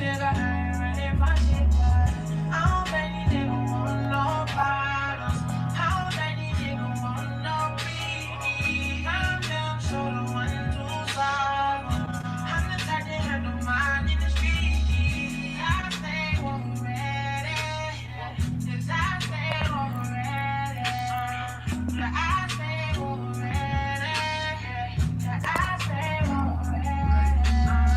nigga, I ain't ready for shit, but I don't think these niggas want no bottles. I don't think these niggas want no beat. I'm damn sure the one to solve 'em. I'm the type that handle mine in the street. I stay already. Yes, I stay already. Yeah, I stay already. Yeah, I stay already.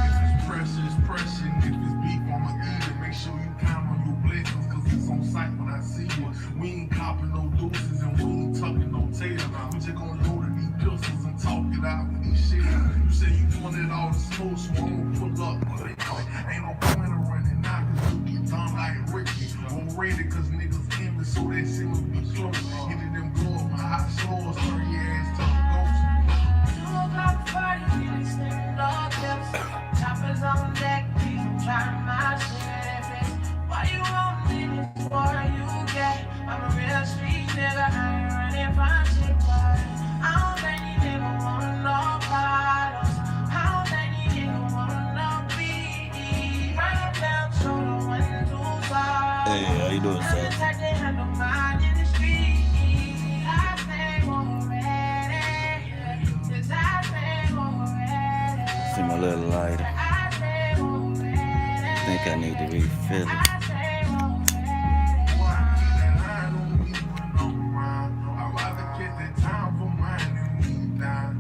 If it's pressure, it's pressure. If it's beef, I'ma eat it. Make sure you count on your blessings, cause it's on sight when I see you. We ain't copping no deuces and we ain't tucking no tails. We just gonna load these pistols and talk it out with these shit. You say you wanted all the smoke, so I'ma pull up. But ain't no point in running out, cause you get done like Ricky. I'm ready, cause niggas in me, so that shit will be close. Hitting them gloves, my hot stores, turn your ass to a ghost. 2 o'clock party, we done sniffing no tips. Choppers on deck, please don't try my shit. If it's why you want me, this what you get. I'm a real street nigga, I ain't running from shit, but I don't think these niggas want no bottles. I don't think these niggas want no beat. I'm down so the one to solve. Hey, how you doing, I'm son? the type that handle mine in the street. I stay already. Yes, I stay already. See my little lighter. I stay already. Think I need to refill it. I stay already. Boy, I keep that line on me when I'm around. I'd rather catch that time for mine than me down.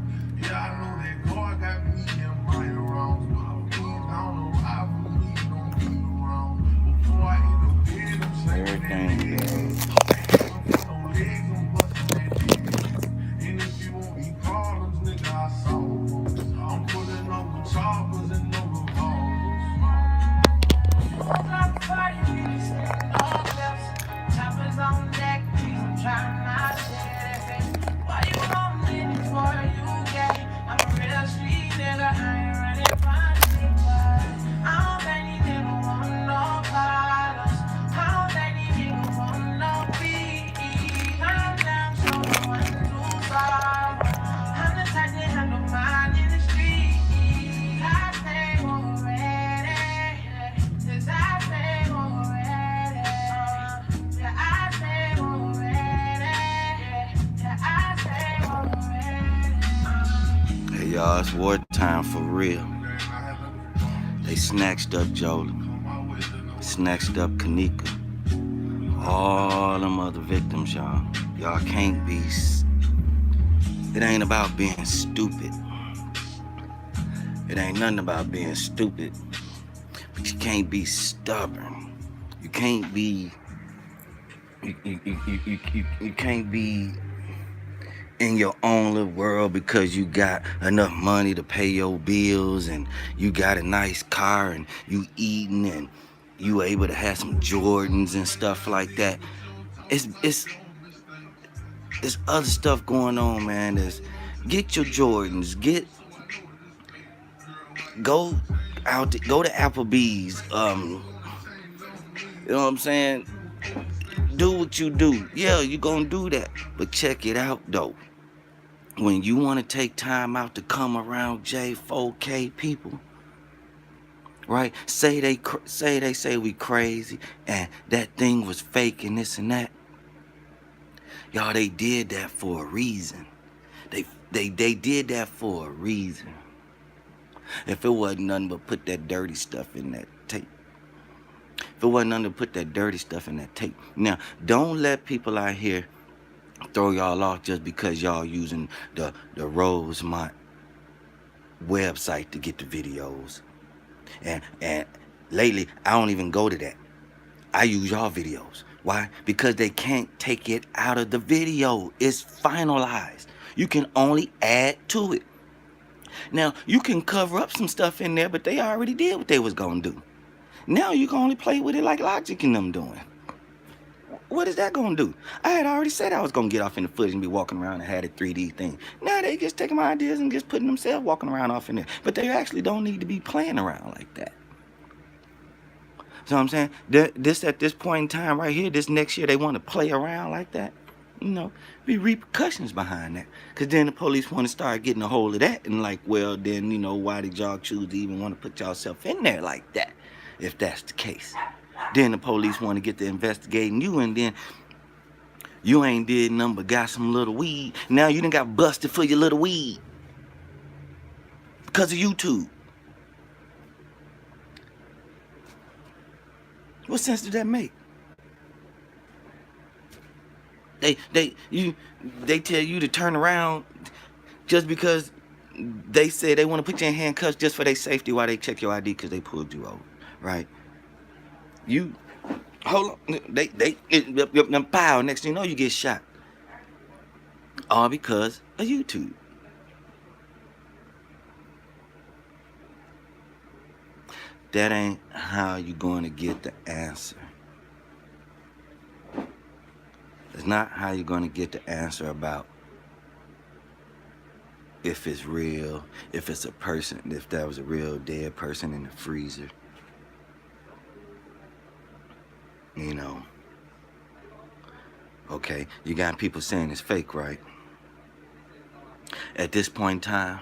Yeah, I know that God got me in my wrongs, but things down the ride for me don't be around. Before I hit the bed, I'm saying Everything good. no legs, I'm busting that dick. And if you want me problems, nigga, I solve them. I'm pulling up with choppers and no revolvers. Party, we done sniffing no tips. Choppers on deck, please don't try my shit. If it's why you want me, this what you get. I'm a real street nigga, I ain't running from shit, but I don't think these niggas want no bottles. I don't think these niggas want no beat. I'm down so the one to solve. I'm the type that handle mine in the street. I stay already. Yes, I stay already. Yeah, I stay already. Yeah, I stay already. Hey, y'all, it's wartime for real. They snatched up Jolie, snatched up Kenneka, all them other victims, y'all. Y'all can't be. It ain't about being stupid. It ain't nothing about being stupid. But you can't be stubborn. You can't be. You can't be in your own little world because you got enough money to pay your bills and you got a nice car and you eating and you able to have some Jordans and stuff like that. It's other stuff going on, man. Get your Jordans, go to Applebee's, you know what I'm saying? Do what you do. Yeah, you gonna do that. But check it out though. When you want to take time out to come around J4K people, right? Say we crazy and that thing was fake and this and that. Y'all, they did that for a reason. They did that for a reason. If it wasn't nothing but put that dirty stuff in that tape. If it wasn't nothing to put that dirty stuff in that tape. Now, don't let people out here throw y'all off just because y'all using the Rosemont website to get the videos. And lately, I don't even go to that. I use y'all videos. Why? Because they can't take it out of the video. It's finalized. You can only add to it. Now, you can cover up some stuff in there, but they already did what they was gonna do. Now you can only play with it like Logic and them doing. What is that gonna do? I had already said I was gonna get off in the footage and be walking around and had a 3D thing. Now they just taking my ideas and just putting themselves walking around off in there. But they actually don't need to be playing around like that. So I'm saying, this at this point in time right here, this next year, they want to play around like that. You know, be repercussions behind that. Because then the police want to start getting a hold of that. And like, well, then, you know, why did y'all choose to even want to put yourself in there like that? if that's the case. Then the police want to get to investigating you, and then you ain't did nothing but got some little weed. Now you done got busted for your little weed because of YouTube. What sense did that make? They tell you to turn around just because they say they want to put you in handcuffs just for their safety while they check your ID because they pulled you over, right? You hold on, them pow. Next thing you know, you get shot, all because of YouTube. That ain't how you going to get the answer. It's not how you're going to get the answer about if it's real, if it's a person, if that was a real dead person in the freezer. You know. Okay, you got people saying it's fake, right? At this point in time,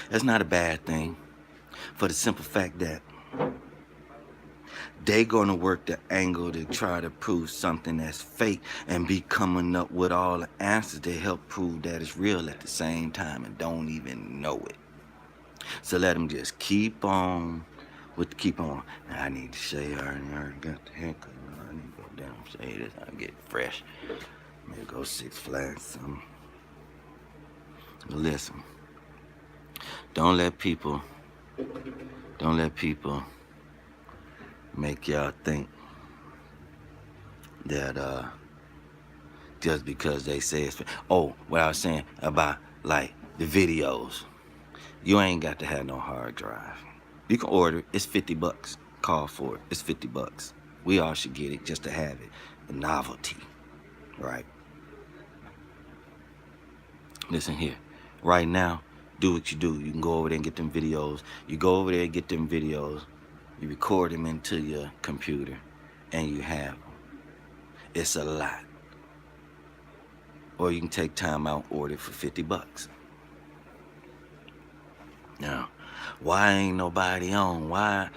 that's not a bad thing, for the simple fact that they gonna work the angle to try to prove something that's fake and be coming up with all the answers to help prove that it's real at the same time and don't even know it. So let them just keep on with the keep on. Now, I need to shave. I already got the haircut. I need to go down and shave this. I'll get fresh. Maybe go 6 Flags something. But listen, don't let people make y'all think that just because they say it's oh, what I was saying about like the videos, you ain't got to have no hard drive. You can order it. It's $50. Call for it. It's $50. We all should get it just to have it. The novelty, right? Listen here. Right now, do what you do. You can go over there and get them videos. You go over there and get them videos. You record them into your computer, and you have them. It's a lot. Or you can take time out and order it for $50. Now, why ain't nobody on? Why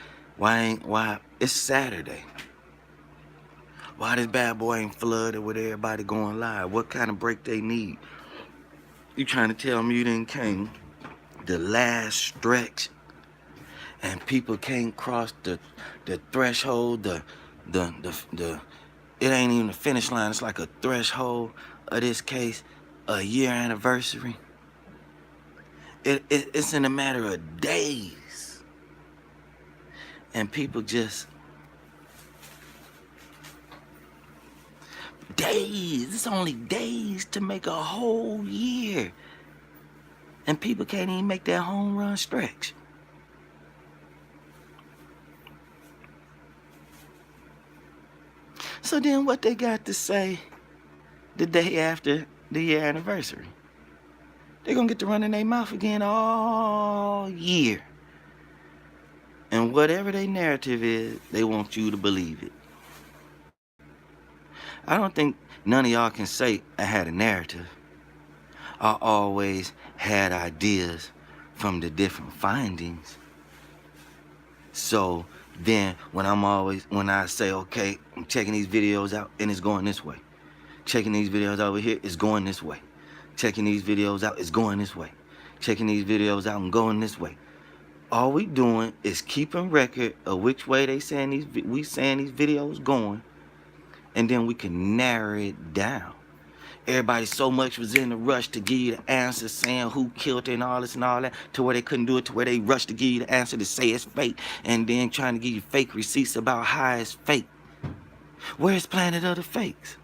it's Saturday. Why this bad boy ain't flooded with everybody going live? What kind of break they need? You trying to tell me you didn't came the last stretch and people can't cross the threshold, the it ain't even the finish line, it's like a threshold of this case, a year anniversary. It's in a matter of days. And people just days. It's only days to make a whole year. And people can't even make that home run stretch. So then what they got to say the day after the year anniversary? They're gonna get to run in their mouth again all year. And whatever their narrative is, they want you to believe it. I don't think none of y'all can say I had a narrative. I always had ideas from the different findings. So then when I say, okay, I'm checking these videos out and it's going this way. Checking these videos over here, it's going this way. Checking these videos out, it's going this way. Checking these videos out and going this way. All we doing is keeping record of which way we saying these videos going, and then we can narrow it down. Everybody so much was in the rush to give you the answer, saying who killed it and all this and all that, to where they couldn't do it, to where they rushed to give you the answer to say it's fake, and then trying to give you fake receipts about how it's fake. Where's Planet of the Fakes?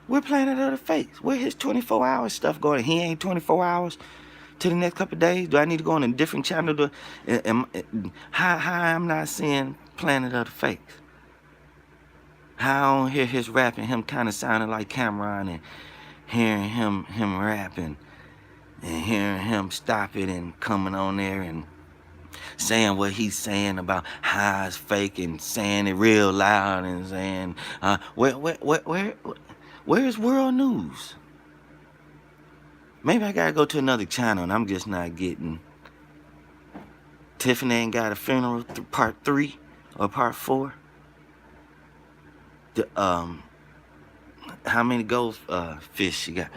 Where Planet of the Fakes? Where his 24-hour stuff going? He ain't 24 hours to the next couple of days. Do I need to go on a different channel? How I'm not seeing Planet of the Fakes? How I don't hear his rapping, him kind of sounding like Cameron, and hearing him rapping, and hearing him stop it and coming on there and saying what he's saying about how it's fake and saying it real loud and saying, where's World News? Maybe I gotta go to another channel and I'm just not getting Tiffany ain't got a funeral part 3 or part 4. The how many goldfish she got?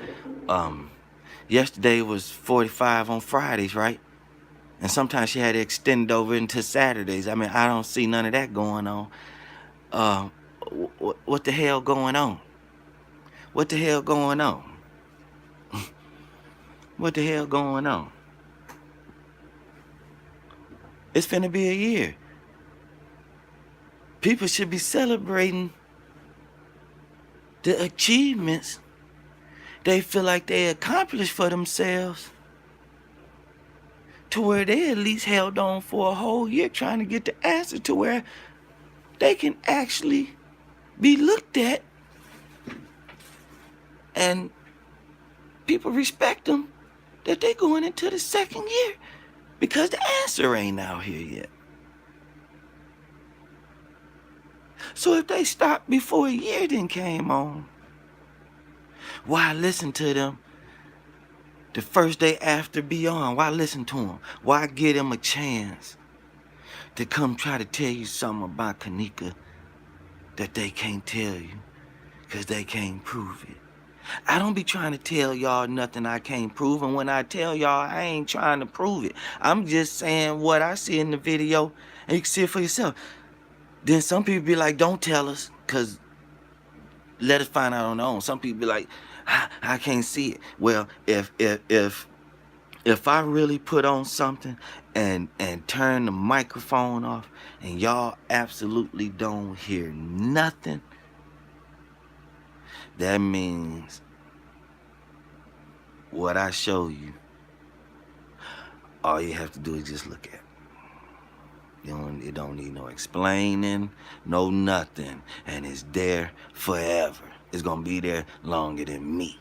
Yesterday was 45 on Fridays, right? And sometimes she had to extend over into Saturdays. I mean, I don't see none of that going on. What the hell going on? What the hell going on? What the hell going on? It's finna be a year. People should be celebrating the achievements they feel like they accomplished for themselves, to where they at least held on for a whole year trying to get the answer to where they can actually be looked at and people respect them, that they going into the second year because the answer ain't out here yet. So if they stopped before a year then came on, why listen to them the first day after Beyond? Why listen to them? Why give them a chance to come try to tell you something about Kenneka that they can't tell you because they can't prove it? I don't be trying to tell y'all nothing I can't prove, and when I tell y'all, I ain't trying to prove it. I'm just saying what I see in the video, and you can see it for yourself. Then some people be like, don't tell us, because let us find out on our own. Some people be like, I can't see it. Well, if I really put on something and turn the microphone off and y'all absolutely don't hear nothing, that means what I show you, all you have to do is just look at it. It don't need no explaining, no nothing. And it's there forever. It's gonna be there longer than me.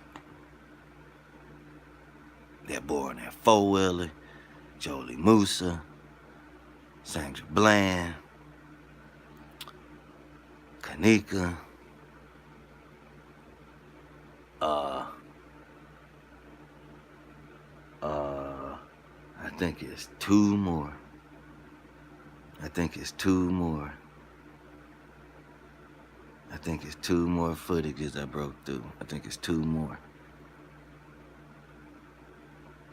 That boy on that four-wheeler, Jolie Musa, Sandra Bland, Kenneka, I think it's 2 more. I think it's 2 more. I think it's 2 more footages I broke through. I think it's 2 more.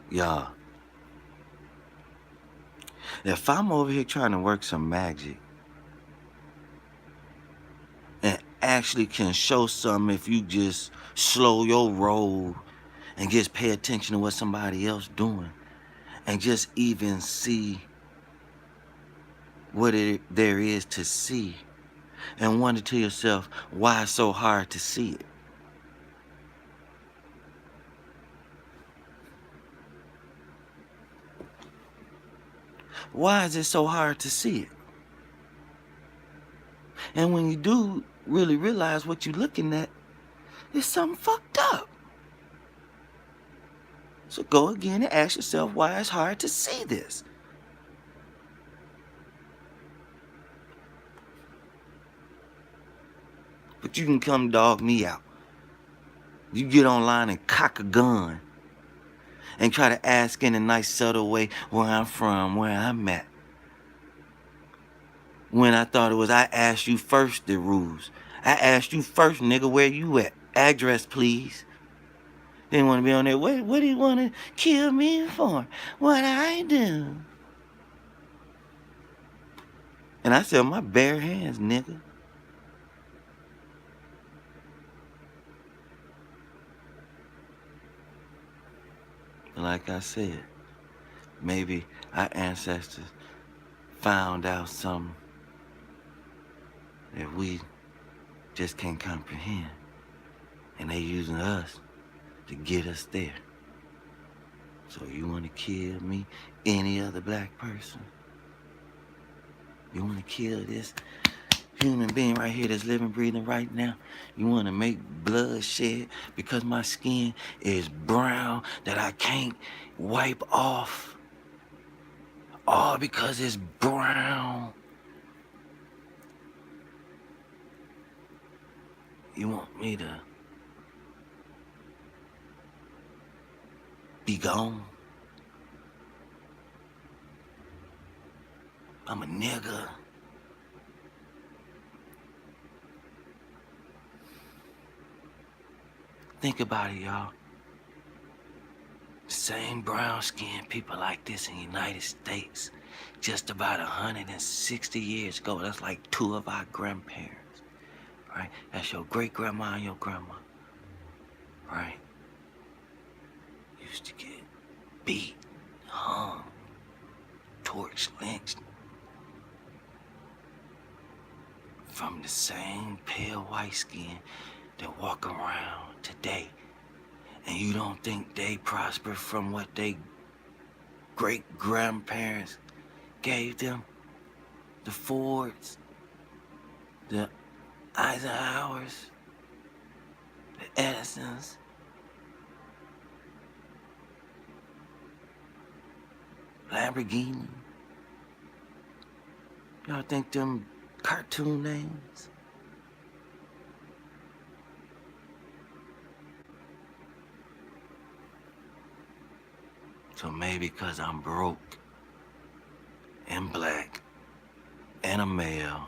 Y'all, if I'm over here trying to work some magic and actually can show something if you just slow your roll and just pay attention to what somebody else doing and just even see what there is to see, and wonder to yourself, why it's so hard to see it? Why is it so hard to see it? And when you do really realize what you're looking at, it's something fucked up. So go again and ask yourself why it's hard to see this. But you can come dog me out. You get online and cock a gun and try to ask in a nice subtle way where I'm from, where I'm at. When I thought it was I asked you first the rules. I asked you first, nigga, where you at? Address, please. Didn't want to be on there. What do you want to kill me for? What I do? And I said, my bare hands, nigga. Like I said, maybe our ancestors found out something that we just can't comprehend. And they using us to get us there. So you want to kill me, any other black person? You want to kill this human being right here that's living, breathing right now? You want to make blood shed because my skin is brown that I can't wipe off? All because it's brown. You want me to be gone? I'm a nigga. Think about it, y'all. Same brown skinned people like this in the United States just about 160 years ago. That's like two of our grandparents, right? That's your great grandma and your grandma, right? Used to get beat, hung, torched, lynched from the same pale white skin that walk around today. And you don't think they prosper from what they great grandparents gave them? The Fords, the Eisenhowers, the Edisons, Lamborghini. Y'all think them cartoon names? So maybe because I'm broke and black and a male,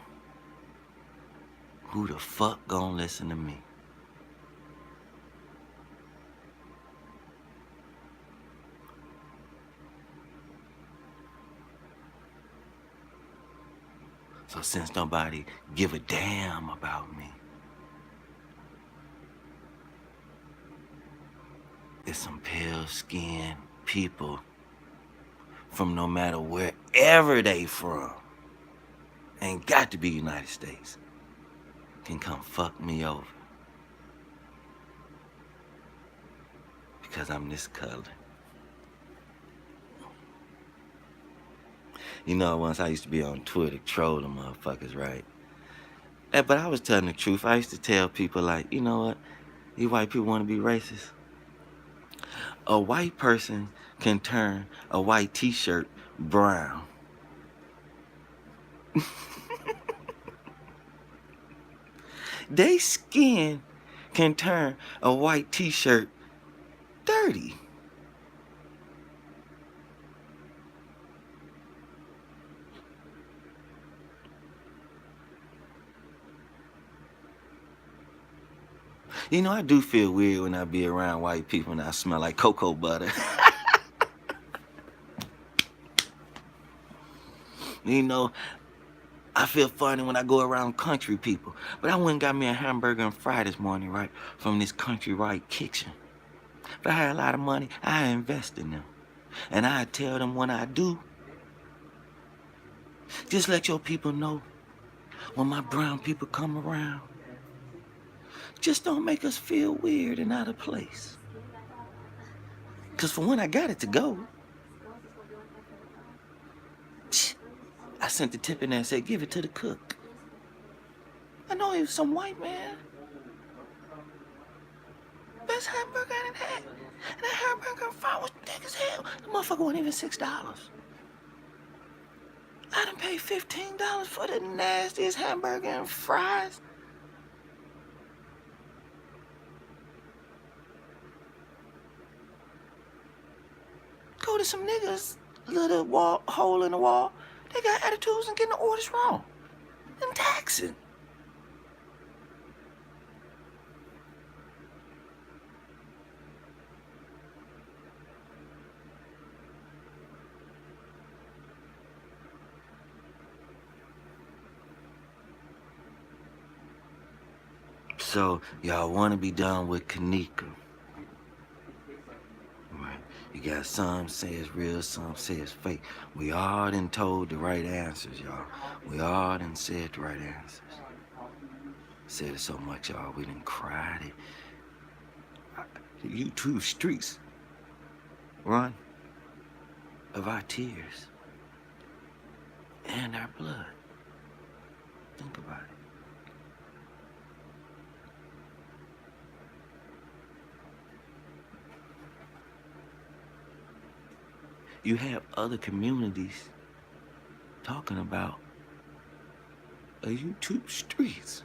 who the fuck gonna listen to me? So since nobody give a damn about me, it's some pale-skinned people from no matter wherever they from, ain't got to be United States, can come fuck me over because I'm this color. You know, once I used to be on Twitter trolling motherfuckers, right? But I was telling the truth. I used to tell people like, you know what? You white people want to be racist. A white person can turn a white t-shirt brown. They skin can turn a white t-shirt dirty. You know, I do feel weird when I be around white people and I smell like cocoa butter. You know, I feel funny when I go around country people. But I went and got me a hamburger and fry this morning, right, from this country right kitchen. If I had a lot of money, I invest in them. And I tell them when I do, just let your people know when my brown people come around, just don't make us feel weird and out of place. Because for when I got it to go, I sent the tip in there and said, give it to the cook. I know he was some white man. Best hamburger I done had. And that hamburger and fry was thick as hell. The motherfucker wasn't even $6. I done paid $15 for the nastiest hamburger and fries. Go to some niggas, little wall, hole in the wall. They got attitudes and getting the orders wrong. And taxing. So, y'all want to be done with Kenneka. Right. You got some say it's real, some say it's fake. We all done told the right answers, y'all. We all done said the right answers. Said it so much, y'all, we done cried it. The YouTube streets run of our tears and our blood. Think about it. You have other communities talking about a YouTube streets.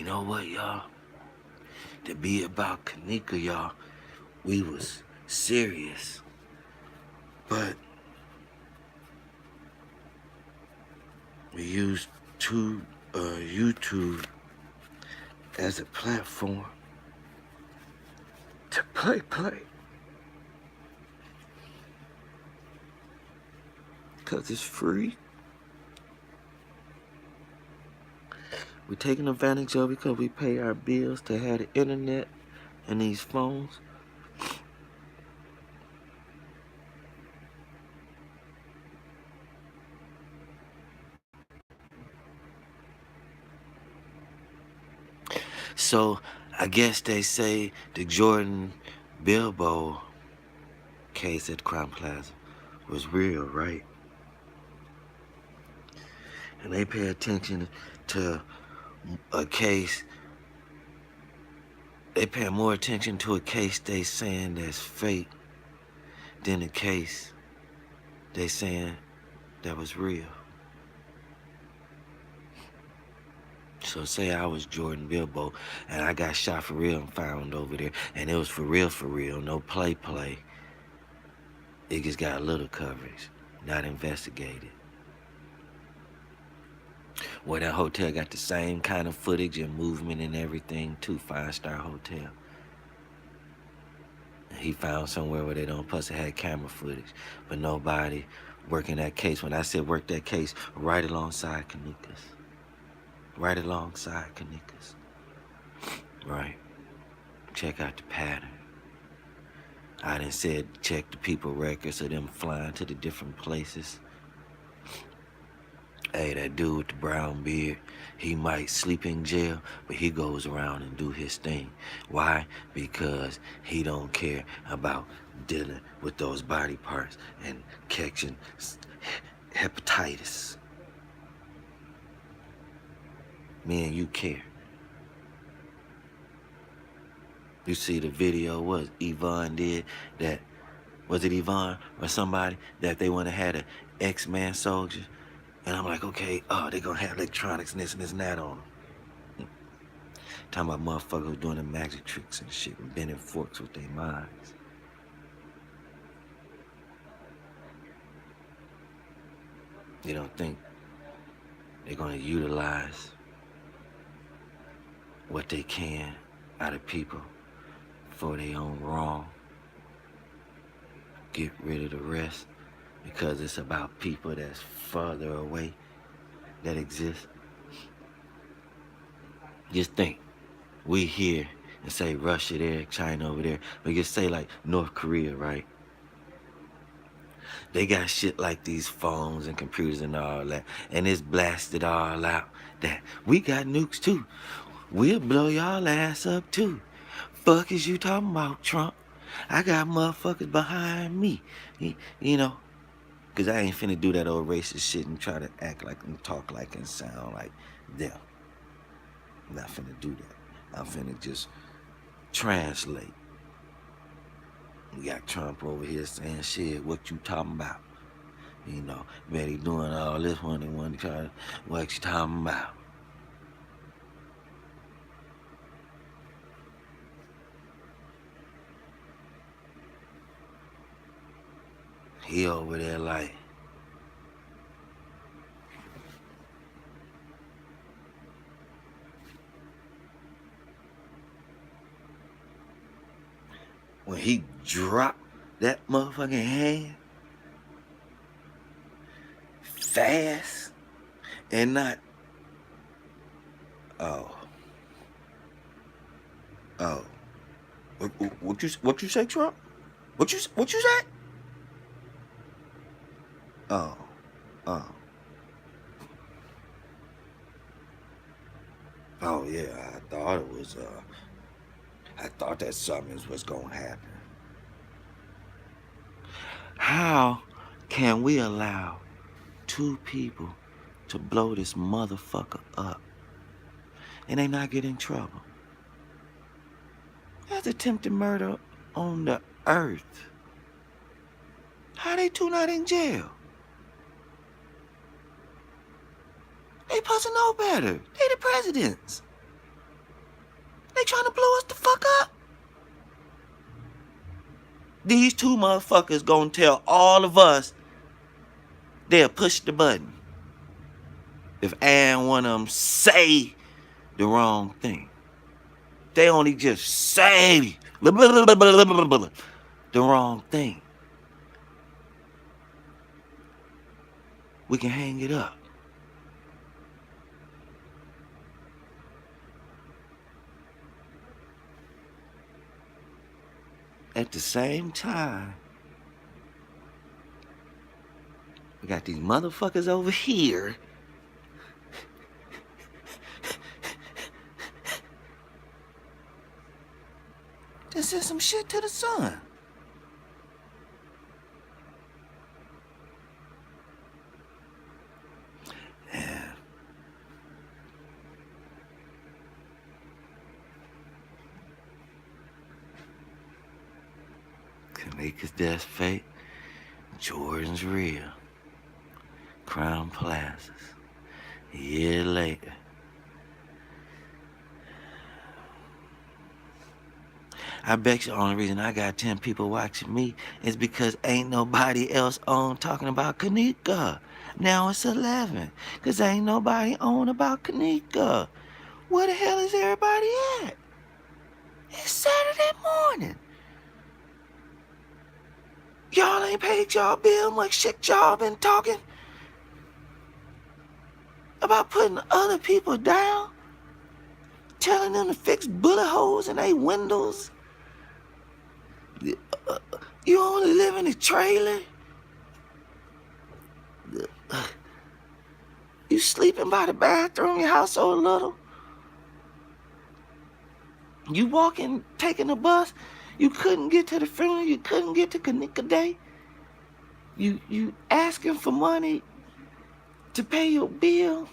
you know what, y'all? To be about Kenneka, y'all, we was serious. But we used YouTube as a platform to play. Because it's free. We're taking advantage of it because we pay our bills to have the internet and these phones. So I guess they say the Jordan Bilbo case at Crown Plaza was real, right? And they pay attention to a case. They pay more attention to a case they saying that's fake than a case they saying that was real. So say I was Jordan Bilbo and I got shot for real and found over there, and it was for real, no play. It just got a little coverage, not investigated. Well, that hotel got the same kind of footage and movement and everything too, 5-star hotel. He found somewhere where they don't plus it had camera footage, but nobody working that case. When I said work that case, right alongside Kenneka'S. Right alongside Kenneka'S. Right. Check out the pattern. I done said check the people records of them flying to the different places. Hey, that dude with the brown beard, he might sleep in jail, but he goes around and do his thing. Why? Because he don't care about dealing with those body parts and catching hepatitis. Me and you care. You see the video what Yvonne did that, was it Yvonne or somebody that they want to have an X-Man soldier? And I'm like, okay, they gonna have electronics and this and that on them. Talking about motherfuckers doing the magic tricks and shit and bending forks with their minds. They don't think they're gonna utilize what they can out of people for their own wrong. Get rid of the rest because it's about people that's further away that exist. Just think, we here and say Russia there, China over there, but just say like North Korea, right? They got shit like these phones and computers and all that, and it's blasted all out that we got nukes too. We'll blow y'all ass up too. Fuck is you talking about, Trump? I got motherfuckers behind me, you know, because I ain't finna do that old racist shit and try to act like and talk like and sound like them. I'm not finna do that. I'm finna just translate. We got Trump over here saying shit, what you talking about? You know, man, he doing all this one and one try to, what you talking about? He over there like, when he dropped that motherfucking hand fast and not, what you say, Trump? What you say? Oh. Oh yeah, I thought that something was gonna happen. How can we allow two people to blow this motherfucker up and they not get in trouble? That's attempted murder on the earth. How they two not in jail? They supposed to know better. They the presidents. They trying to blow us the fuck up. These two motherfuckers gonna tell all of us they'll push the button if and one of them say the wrong thing. They only just say the wrong thing. We can hang it up. At the same time, we got these motherfuckers over here that sent some shit to the sun. Yeah. Kenneka'S death fake. Jordan's real. Crown Plazas. A year later. I bet you the only reason I got 10 people watching me is because ain't nobody else on talking about Kenneka. Now it's 11, because ain't nobody on about Kenneka. Where the hell is everybody at? It's Saturday morning. Y'all ain't paid y'all bill like shit y'all been talking about putting other people down, telling them to fix bullet holes in their windows. You only live in a trailer. You sleeping by the bathroom, your house so little. You walking, taking a bus. You couldn't get to the funeral. You couldn't get to Kenneka Day. You asking for money to pay your bill.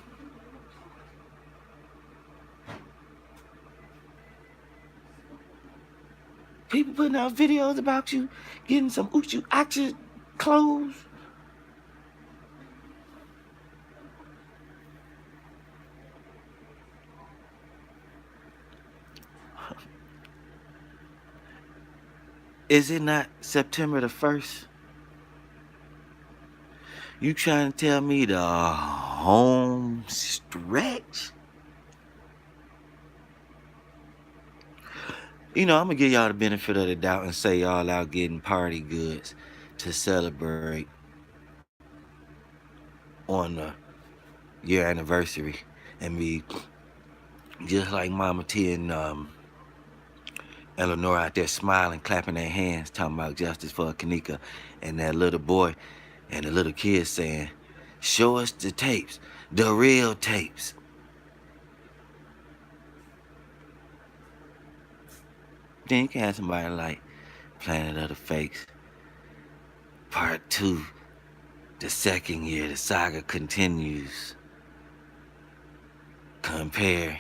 People putting out videos about you getting some Uchu Acha clothes. Is it not September the 1st? You trying to tell me the home stretch? You know, I'm gonna give y'all the benefit of the doubt and say y'all out getting party goods to celebrate on the year anniversary and be just like Mama T and Eleanor out there smiling, clapping their hands, talking about justice for Kenneka, and that little boy and the little kid saying, show us the tapes, the real tapes. Then you can have somebody like Planet of the Fakes, Part 2, the second year, the saga continues. Compare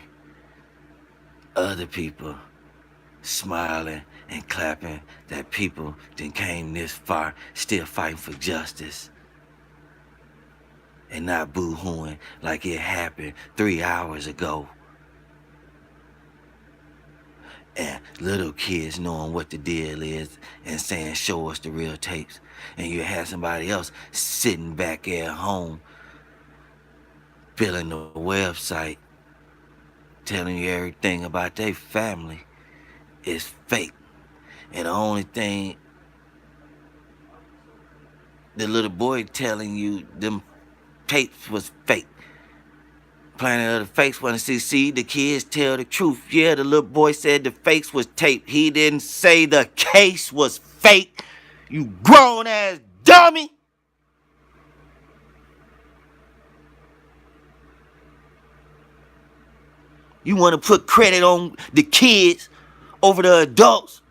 other people smiling and clapping that people then came this far, still fighting for justice. And not boo-hooing like it happened 3 hours ago. And little kids knowing what the deal is and saying, show us the real tapes. And you have somebody else sitting back at home, filling the website, telling you everything about their family is fake. And the only thing the little boy telling you them tapes was fake. Planet of the Fakes want to see the kids tell the truth. Yeah, the little boy said the fakes was taped. He didn't say the case was fake. You grown ass dummy. You want to put credit on the kids over the adults.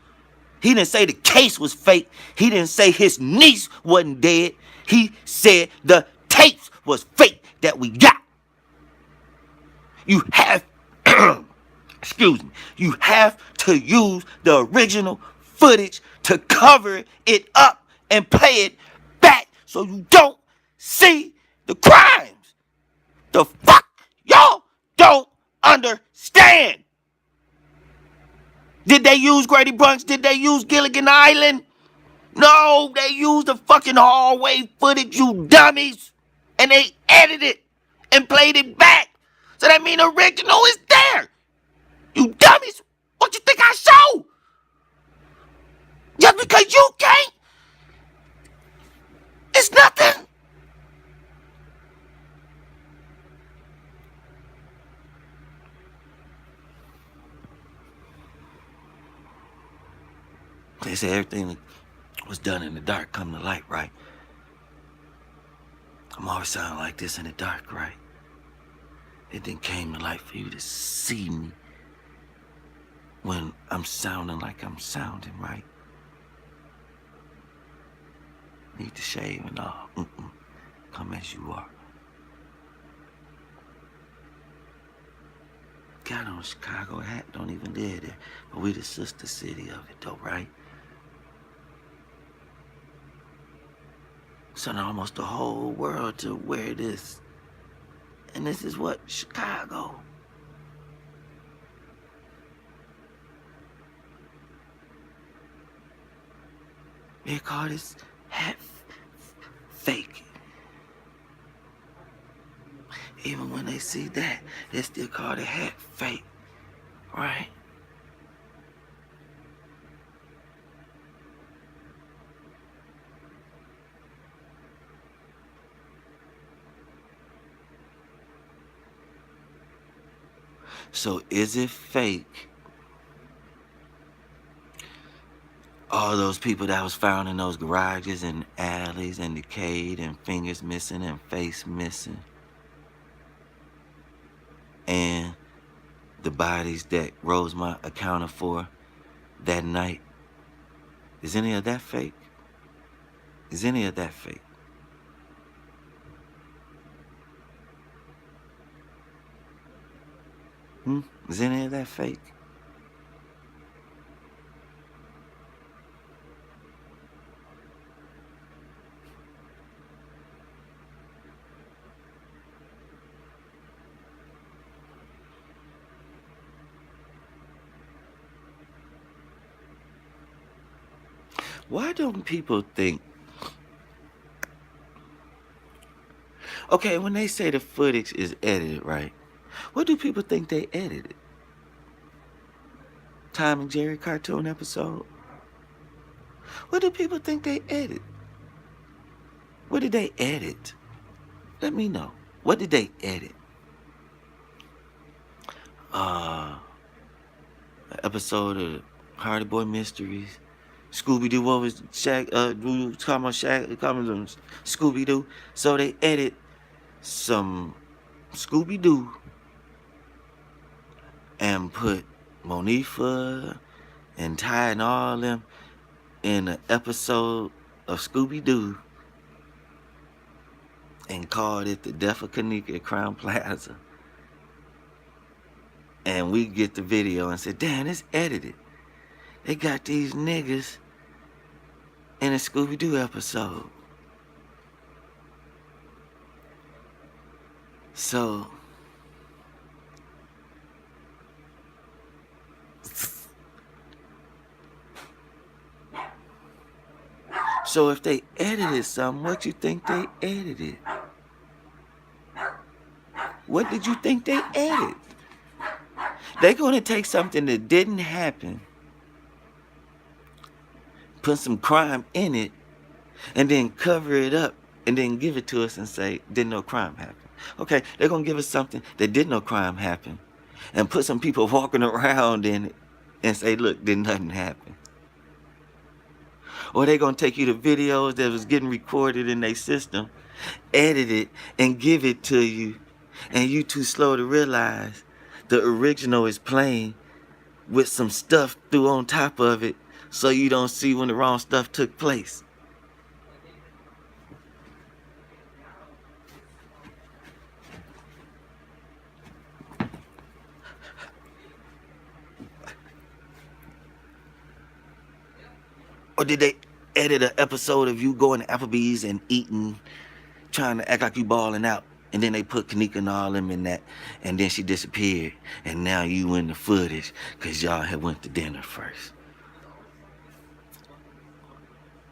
He didn't say the case was fake. He didn't say his niece wasn't dead. He said the tapes was fake that we got. You have, excuse me, you have to use the original footage to cover it up and play it back so you don't see the crimes. The fuck y'all don't understand. Did they use Grady Brunks? Did they use Gilligan Island? No, they used the fucking hallway footage, you dummies. And they edited it and played it back. So that means the original is there. You dummies. What you think I show? Just because you can't, it's nothing. They say everything was done in the dark come to light, right? I'm always sounding like this in the dark, right? It then came to light for you to see me when I'm sounding like I'm sounding, right? Need to shave and all. Come as you are. Got on a Chicago hat, don't even live there. But we the sister city of it though, right? Sent almost the whole world to wear this. And this is what? Chicago. They call this hat fake. Even when they see that, they still call the hat fake, right? So is it fake? All those people that was found in those garages and alleys and decayed and fingers missing and face missing. And the bodies that Rosemont accounted for that night. Is any of that fake? Is any of that fake? Is any of that fake? Why don't people think... Okay, when they say the footage is edited, right? What do people think they edited? Tom and Jerry cartoon episode? What do people think they edit? What did they edit? Let me know. What did they edit? An episode of Hardy Boy Mysteries. Scooby-Doo, what was Shaq, we was talking about Shaq, Scooby-Doo. So they edit some Scooby-Doo and put Monifa and Ty and all them in an episode of Scooby-Doo and called it The Death of Kenneka at Crown Plaza. And we get the video and said, damn, it's edited. They got these niggas in a Scooby-Doo episode. So if they edited something, what you think they edited? What did you think they edited? They're gonna take something that didn't happen, put some crime in it, and then cover it up, and then give it to us and say, didn't no crime happen. Okay, they're gonna give us something that did no crime happen, and put some people walking around in it, and say, look, did nothing happen. Or they're gonna take you to videos that was getting recorded in their system, edit it, and give it to you, and you too slow to realize the original is playing with some stuff through on top of it, so you don't see when the wrong stuff took place. Or did they edit an episode of you going to Applebee's and eating, trying to act like you balling out And then they put Kenneka and all them in that, and then she disappeared. And now you in the footage because y'all had went to dinner first.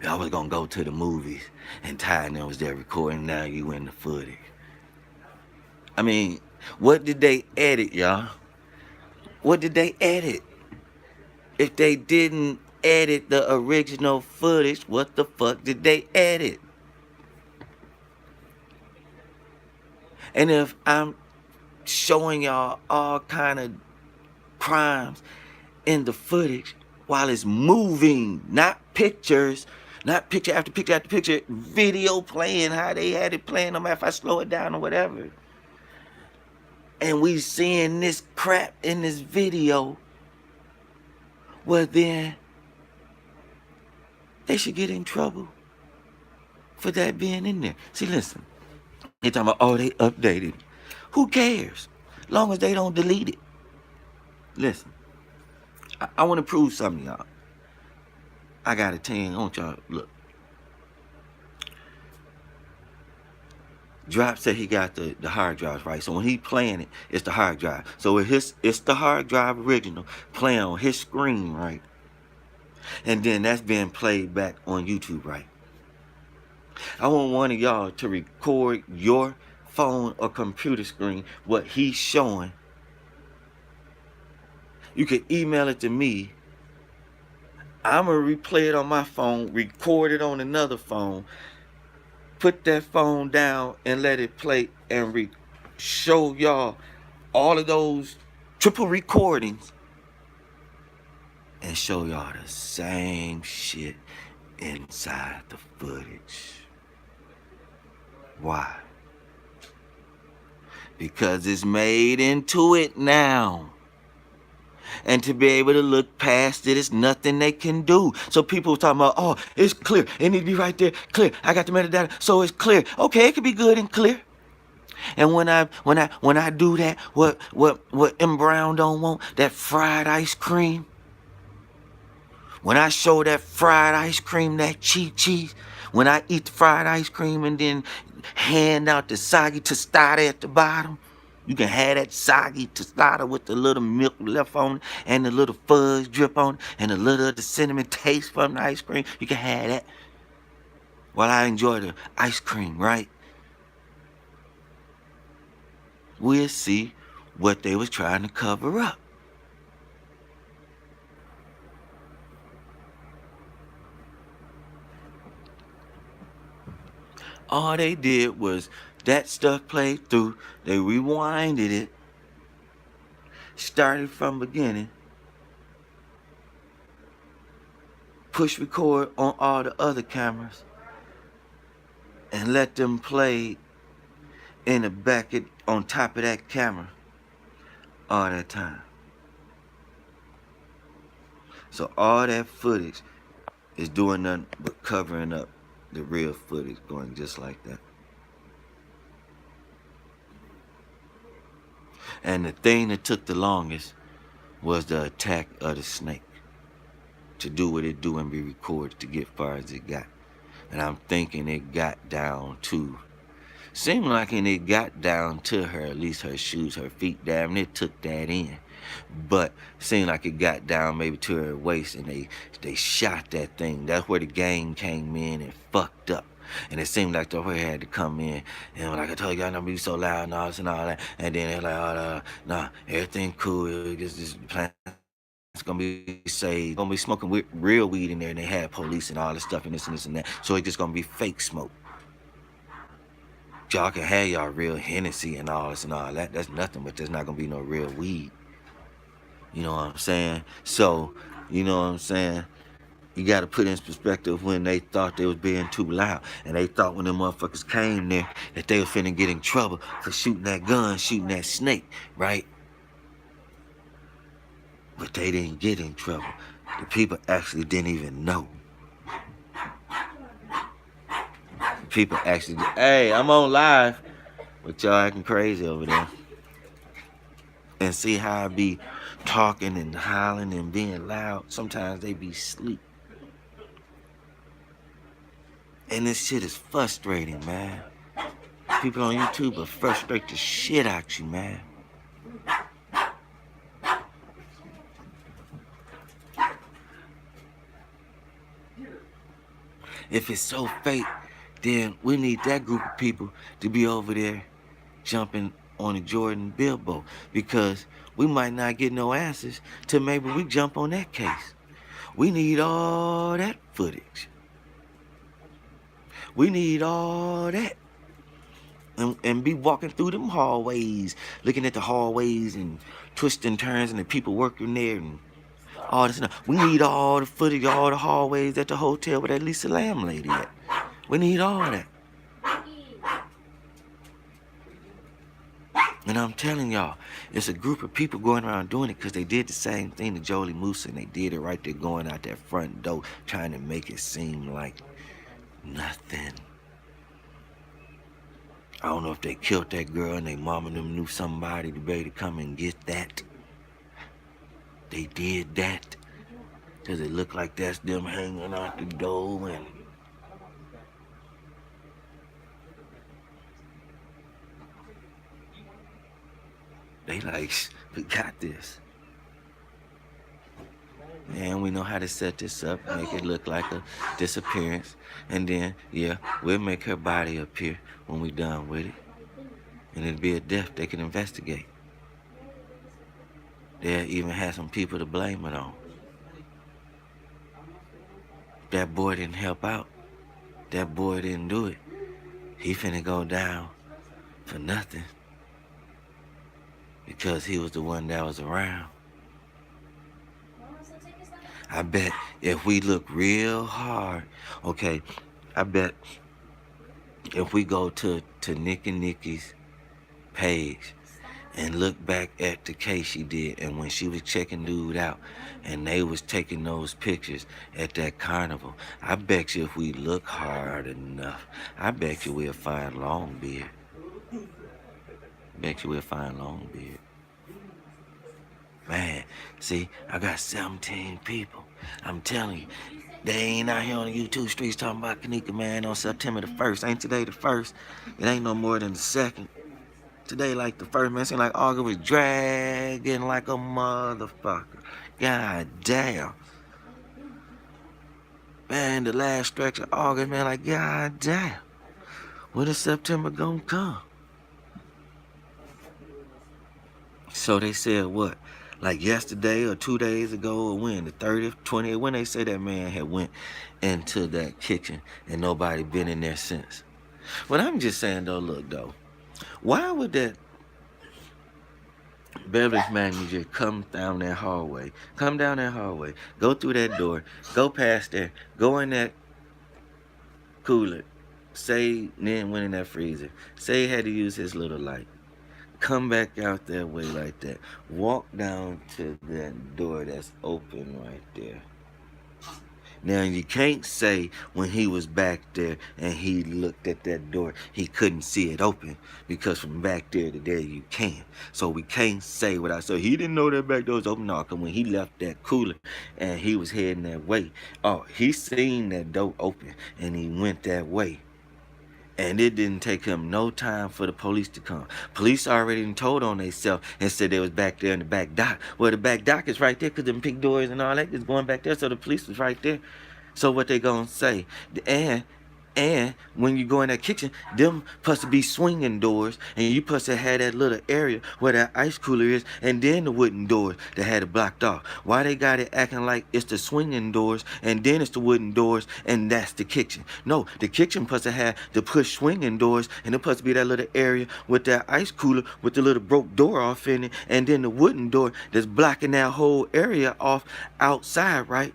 Y'all was gonna go to the movies, and Ty and them was there recording. Now you in the footage. I mean, what did they edit, y'all? What did they edit? If they didn't edit the original footage, what the fuck did they edit? And if I'm showing y'all all kind of crimes in the footage while it's moving, not pictures, not picture after picture after picture, video playing how they had it playing, no matter if I slow it down or whatever. And we seeing this crap in this video, well then, they should get in trouble for that being in there. See, listen, they talking about, oh, they updated. Who cares? Long as they don't delete it. Listen, I want to prove something, y'all. I got a 10. I want y'all, look. Drop said he got the hard drives, right? So when he playing it, it's the hard drive. So it's the hard drive original playing on his screen, right? And then that's being played back on YouTube, right? I want one of y'all to record your phone or computer screen, what he's showing. You can email it to me. I'm going to replay it on my phone, record it on another phone, put that phone down and let it play and show y'all all of those triple recordings and show y'all the same shit inside the footage. Why? Because it's made into it now. And to be able to look past it is nothing they can do. So people talking about, oh, it's clear. It need to be right there, clear. I got the metadata, so it's clear. Okay, it can be good and clear. And when I do that, what M. Brown don't want, that fried ice cream. When I show that fried ice cream, that cheese, when I eat the fried ice cream and then hand out the soggy tostada at the bottom, you can have that soggy tostada with the little milk left on it and the little fudge drip on it and a little of the cinnamon taste from the ice cream. You can have that while I enjoy the ice cream, right? We'll see what they was trying to cover up. All they did was that stuff played through, they rewinded it, started from beginning, push record on all the other cameras, and let them play in the back on top of that camera all that time. So all that footage is doing nothing but covering up the real footage, going just like that. And the thing that took the longest was the attack of the snake. To do what it do and be recorded to get far as it got. And I'm thinking it got down to, seemed like it got down to her, at least her shoes, her feet down. It took that in. But seemed like it got down maybe to her waist, and they shot that thing. That's where the gang came in and fucked up. And it seemed like the way had to come in, and like I told y'all, not be so loud and all this and all that. And then they're like, oh, nah, everything cool. This plan. It's gonna be safe. Gonna be smoking real weed in there, and they had police and all this stuff and this and this and that. So it's just gonna be fake smoke. Y'all can have y'all real Hennessy and all this and all that. That's nothing, but there's not gonna be no real weed. You know what I'm saying? So, you know what I'm saying? You gotta put in perspective when they thought they was being too loud. And they thought when them motherfuckers came there that they was finna get in trouble for shooting that gun, shooting that snake, right? But they didn't get in trouble. The people actually didn't even know. The people actually, hey, I'm on live, but y'all acting crazy over there. And see how I be talking and hollering and being loud. Sometimes they be asleep. And this shit is frustrating, man. people on YouTube will frustrate the shit out you, man. If it's so fake, then we need that group of people to be over there jumping on the Jordan Bilbo, because we might not get no answers till maybe we jump on that case. We need all that footage. We need all that. And be walking through them hallways, looking at the hallways and twisting turns and the people working there and all this stuff. We need all the footage, all the hallways at the hotel where that Lisa Lamb lady at. We need all that. And I'm telling y'all, it's a group of people going around doing it because they did the same thing to Jolie Moose, and they did it right there going out that front door, trying to make it seem like nothing. I don't know if they killed that girl and they mama and them knew somebody to be able to come and get that. They did that because it looked like that's them hanging out the door and they like, we got this. And we know how to set this up, make it look like a disappearance. And then, yeah, we'll make her body appear when we're done with it. And it'll be a death they can investigate. They'll even have some people to blame it on. That boy didn't help out. That boy didn't do it. He finna go down for nothing. Because he was the one that was around. I bet if we look real hard, okay, I bet if we go to Nick and Nikki's page and look back at the case she did and when she was checking dude out and they was taking those pictures at that carnival, I bet you if we look hard enough, I bet you we'll find Longbeard. Bet you we'll find Longbeard. Man, see, I got 17 people. I'm telling you, they ain't out here on the YouTube streets talking about Kenneka, man, on September the 1st. Ain't today the 1st? It ain't no more than the 2nd. Today like the 1st, man. It seemed like August was dragging like a motherfucker. God damn. Man, the last stretch of August, man, like, god damn. When is September gonna come? So they said what? Like yesterday or 2 days ago or when? The 30th, 20th? When they say that man had went into that kitchen and nobody been in there since. But I'm just saying though, look though. Why would that Beverly's manager come down that hallway, go through that door, go past there, go in that cooler, say then went in that freezer, say he had to use his little light, come back out that way like that, walk down to that door that's open right there. Now, you can't say when he was back there and he looked at that door, he couldn't see it open, because from back there to there, you can. So we can't say what I said. He didn't know that back door was open. No, because when he left that cooler and he was heading that way, oh, he seen that door open and he went that way. And it didn't take him no time for the police to come. Police already told on themselves and said they was back there in the back dock. Well, the back dock is right there because them pink doors and all that is going back there. So the police was right there. So what they gonna say? And when you go in that kitchen, them supposed to be swinging doors, and you supposed to have that little area where that ice cooler is, and then the wooden doors that had it blocked off. Why they got it acting like it's the swinging doors, and then it's the wooden doors, and that's the kitchen? No, the kitchen supposed to have the push swinging doors, and it supposed to be that little area with that ice cooler with the little broke door off in it, and then the wooden door that's blocking that whole area off outside, right?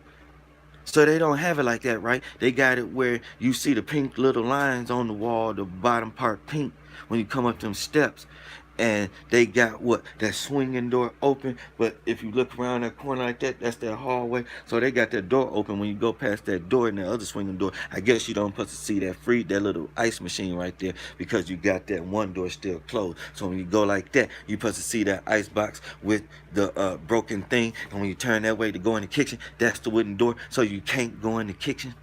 So they don't have it like that, right? They got it where you see the pink little lines on the wall, the bottom part pink, when you come up them steps. And they got what? That swinging door open. But if you look around that corner like that, that's that hallway. So they got that door open. When you go past that door and the other swinging door, I guess you don't supposed to see that little ice machine right there, because you got that one door still closed. So when you go like that, you supposed to see that ice box with the broken thing. And when you turn that way to go in the kitchen, that's the wooden door. So you can't go in the kitchen.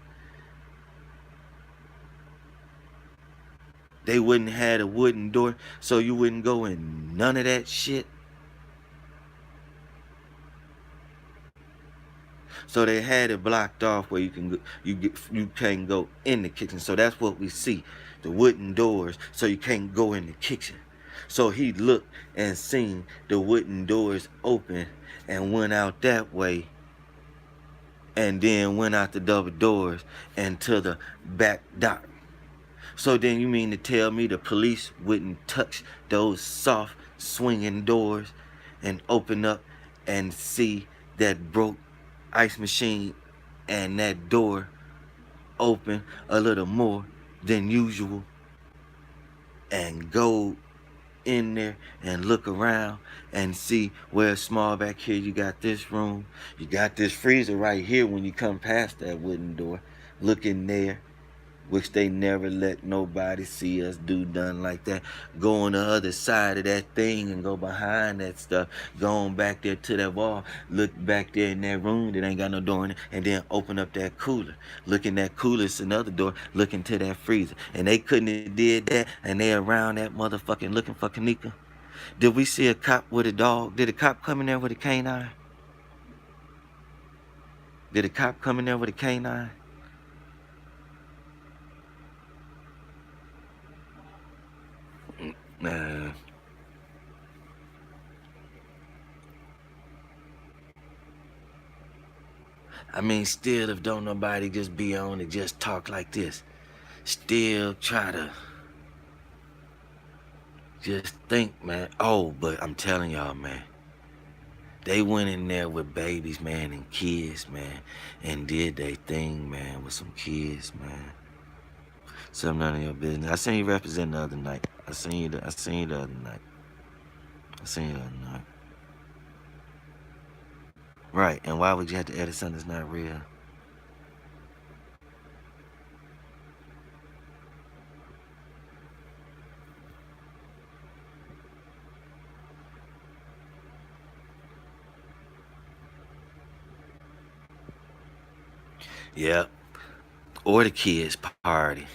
They wouldn't have a wooden door, so you wouldn't go in none of that shit. So they had it blocked off where you can't go in the kitchen. So that's what we see, the wooden doors, so you can't go in the kitchen. So he looked and seen the wooden doors open and went out that way, and then went out the double doors and to the back dock. So then you mean to tell me the police wouldn't touch those soft swinging doors and open up and see that broke ice machine and that door open a little more than usual and go in there and look around and see where it's small back here? You got this room, you got this freezer right here. When you come past that wooden door, look in there, which they never let nobody see us do done like that. Go on the other side of that thing and go behind that stuff. Go on back there to that wall. Look back there in that room that ain't got no door in it, and then open up that cooler. Look in that cooler, it's another door. Look into that freezer. And they couldn't have did that, and they around that motherfucking looking for Kenneca. Did we see a cop with a dog? Did a cop come in there with a canine? Did a cop come in there with a canine? Nah. I mean, still, if don't nobody just be on and just talk like this, still try to just think, man. Oh, but I'm telling y'all, man, they went in there with babies, man, and kids, man, and did their thing, man, with some kids, man. Something none of your business. I seen you represent the other night. I seen you the other night. Right, and why would you have to edit something that's not real? Yep. Or the kids party.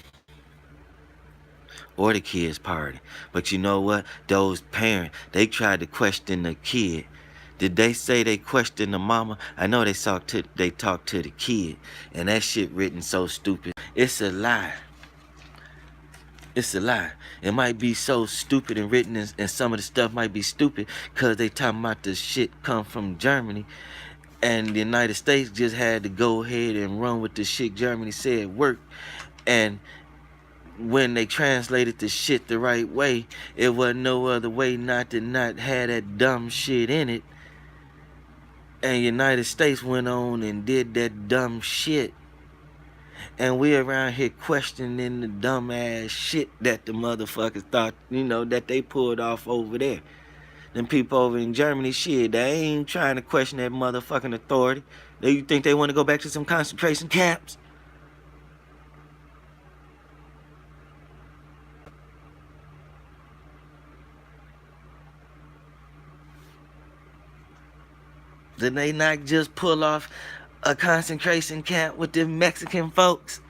But you know what? Those parents, they tried to question the kid. Did they say they questioned the mama? I know they talked to the kid, and that shit written so stupid. It's a lie. It's a lie. It might be so stupid and written, and some of the stuff might be stupid because they talking about the shit come from Germany, and the United States just had to go ahead and run with the shit Germany said worked, and when they translated the shit the right way, it wasn't no other way not to not have that dumb shit in it. And United States went on and did that dumb shit. And we around here questioning the dumb ass shit that the motherfuckers thought, that they pulled off over there. Them people over in Germany, shit, they ain't trying to question that motherfucking authority. You think they want to go back to some concentration camps? Did they not just pull off a concentration camp with them Mexican folks?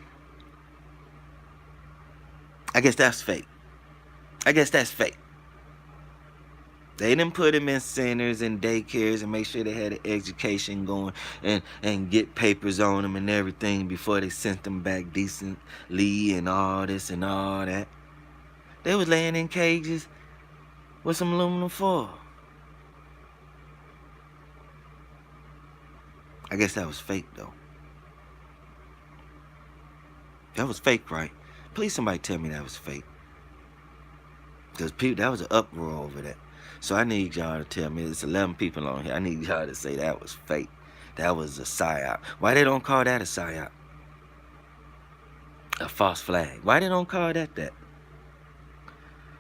I guess that's fake. They didn't put them in centers and daycares and make sure they had an education going and get papers on them and everything before they sent them back decently and all this and all that. They was laying in cages with some aluminum foil. I guess that was fake, though. That was fake, right? Please somebody tell me that was fake. Because that was an uproar over that. So I need y'all to tell me, there's 11 people on here. I need y'all to say that was fake. That was a psyop. Why they don't call that a psyop? A false flag. Why they don't call that that?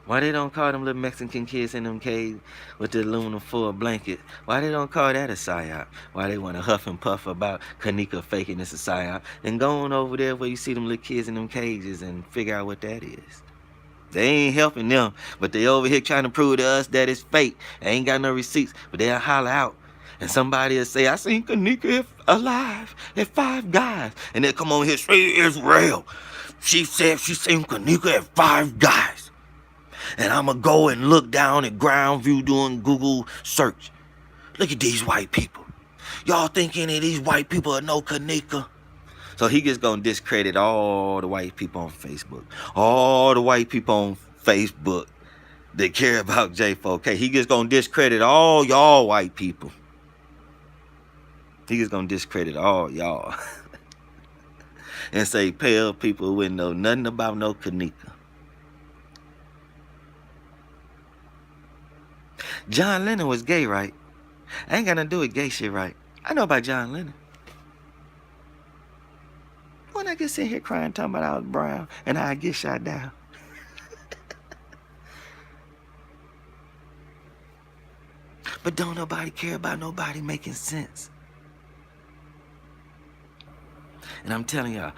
Why they don't call them little Mexican kids in them caves with the aluminum foil blanket? Why they don't call that a psyop? Why they want to huff and puff about Kenneca faking this a psyop? Then go on over there where you see them little kids in them cages and figure out what that is. They ain't helping them, but they over here trying to prove to us that it's fake. They ain't got no receipts, but they'll holler out. And somebody will say, I seen Kenneca alive at Five Guys. And they'll come on here, say it's real. She said she seen Kanika at Five Guys. And I'ma go and look down at Ground View doing Google search. Look at these white people. Y'all think any of these white people know Kanika? So he just gonna discredit all the white people on Facebook. All the white people on Facebook that care about J4K. He just gonna discredit all y'all white people. He just gonna discredit all y'all. And say pale people wouldn't know nothing about no Kanika. John Lennon was gay, right? I ain't got nothing to do with gay shit, right? I know about John Lennon. When I get sitting here crying, talking about I was brown and I get shot down. But don't nobody care about nobody making sense. And I'm telling y'all,